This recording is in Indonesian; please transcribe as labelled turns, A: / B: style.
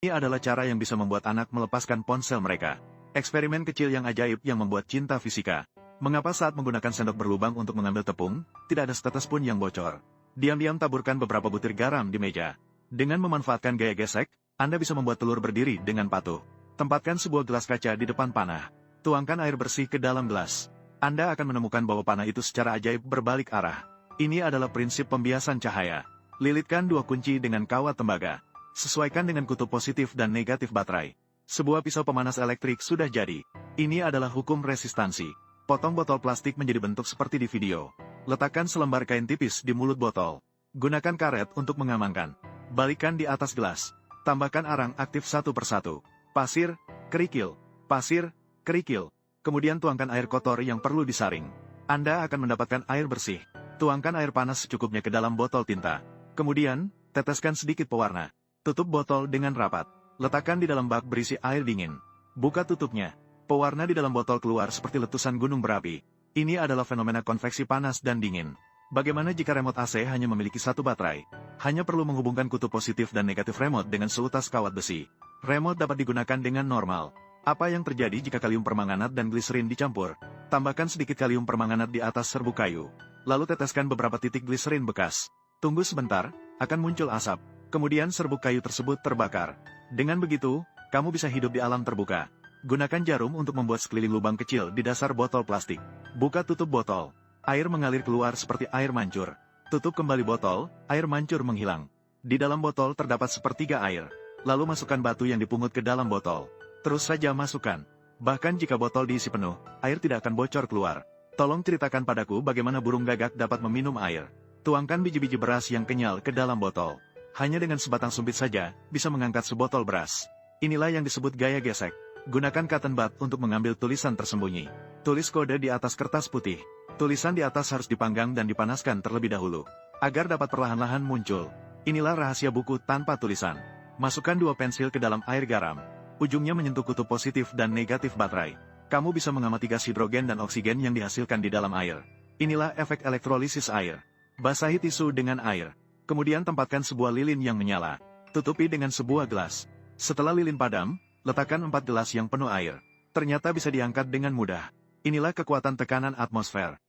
A: Ini adalah cara yang bisa membuat anak melepaskan ponsel mereka. Eksperimen kecil yang ajaib yang membuat cinta fisika. Mengapa saat menggunakan sendok berlubang untuk mengambil tepung, tidak ada setetes pun yang bocor? Diam-diam taburkan beberapa butir garam di meja. Dengan memanfaatkan gaya gesek, Anda bisa membuat telur berdiri dengan patuh. Tempatkan sebuah gelas kaca di depan panah. Tuangkan air bersih ke dalam gelas. Anda akan menemukan bahwa panah itu secara ajaib berbalik arah. Ini adalah prinsip pembiasan cahaya. Lilitkan dua kunci dengan kawat tembaga. Sesuaikan dengan kutub positif dan negatif baterai. Sebuah pisau pemanas elektrik sudah jadi. Ini adalah hukum resistansi. Potong botol plastik menjadi bentuk seperti di video. Letakkan selembar kain tipis di mulut botol. Gunakan karet untuk mengamankan. Balikkan di atas gelas. Tambahkan arang aktif satu persatu. Pasir, kerikil, pasir, kerikil. Kemudian tuangkan air kotor yang perlu disaring. Anda akan mendapatkan air bersih. Tuangkan air panas secukupnya ke dalam botol tinta. Kemudian, teteskan sedikit pewarna. Tutup botol dengan rapat. Letakkan di dalam bak berisi air dingin. Buka tutupnya. Pewarna di dalam botol keluar seperti letusan gunung berapi. Ini adalah fenomena konveksi panas dan dingin. Bagaimana jika remote AC hanya memiliki satu baterai? Hanya perlu menghubungkan kutub positif dan negatif remote dengan seutas kawat besi. Remote dapat digunakan dengan normal. Apa yang terjadi jika kalium permanganat dan gliserin dicampur? Tambahkan sedikit kalium permanganat di atas serbuk kayu. Lalu teteskan beberapa titik gliserin bekas. Tunggu sebentar, akan muncul asap. Kemudian serbuk kayu tersebut terbakar. Dengan begitu, kamu bisa hidup di alam terbuka. Gunakan jarum untuk membuat sekeliling lubang kecil di dasar botol plastik. Buka tutup botol. Air mengalir keluar seperti air mancur. Tutup kembali botol, air mancur menghilang. Di dalam botol terdapat sepertiga air. Lalu masukkan batu yang dipungut ke dalam botol. Terus saja masukkan. Bahkan jika botol diisi penuh, air tidak akan bocor keluar. Tolong ceritakan padaku bagaimana burung gagak dapat meminum air. Tuangkan biji-biji beras yang kenyal ke dalam botol. Hanya dengan sebatang sumpit saja, bisa mengangkat sebotol beras. Inilah yang disebut gaya gesek. Gunakan cotton bud untuk mengambil tulisan tersembunyi. Tulis kode di atas kertas putih. Tulisan di atas harus dipanggang dan dipanaskan terlebih dahulu, agar dapat perlahan-lahan muncul. Inilah rahasia buku tanpa tulisan. Masukkan dua pensil ke dalam air garam. Ujungnya menyentuh kutub positif dan negatif baterai. Kamu bisa mengamati gas hidrogen dan oksigen yang dihasilkan di dalam air. Inilah efek elektrolisis air. Basahi tisu dengan air. Kemudian tempatkan sebuah lilin yang menyala. Tutupi dengan sebuah gelas. Setelah lilin padam, letakkan 4 gelas yang penuh air. Ternyata bisa diangkat dengan mudah. Inilah kekuatan tekanan atmosfer.